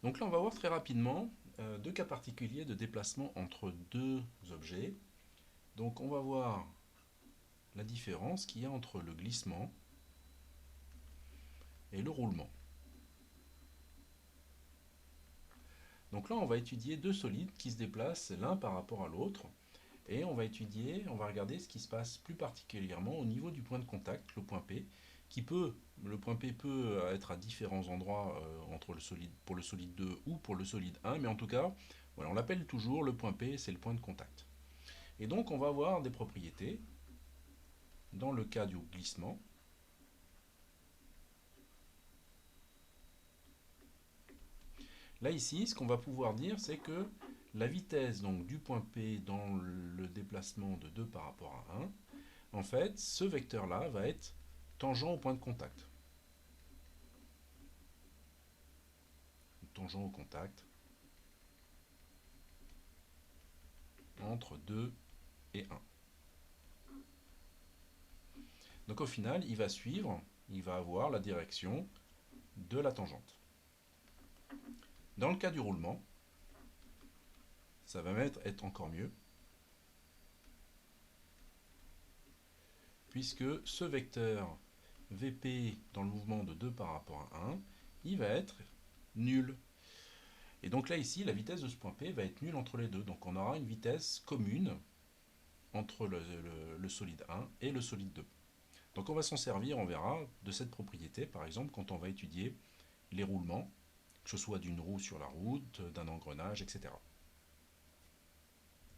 Donc là, on va voir très rapidement deux cas particuliers de déplacement entre deux objets. Donc on va voir la différence qu'il y a entre le glissement et le roulement. Donc là, on va étudier deux solides qui se déplacent l'un par rapport à l'autre. Et on va regarder ce qui se passe plus particulièrement au niveau du point de contact, le point P, le point P peut être à différents endroits entre pour le solide 2 ou pour le solide 1, mais en tout cas, voilà, on l'appelle toujours le point P, c'est le point de contact. Et donc, on va avoir des propriétés dans le cas du glissement. Là, ici, ce qu'on va pouvoir dire, c'est que la vitesse donc, du point P dans le déplacement de 2 par rapport à 1, en fait, ce vecteur-là va être tangent au point de contact. Tangent au contact entre 2 et 1. Donc au final, il va avoir la direction de la tangente. Dans le cas du roulement, ça va être encore mieux, puisque ce vecteur VP dans le mouvement de 2 par rapport à 1, il va être nul. Et donc là, ici, la vitesse de ce point P va être nulle entre les deux. Donc on aura une vitesse commune entre le solide 1 et le solide 2. Donc on va s'en servir, on verra, de cette propriété, par exemple, quand on va étudier les roulements, que ce soit d'une roue sur la route, d'un engrenage, etc.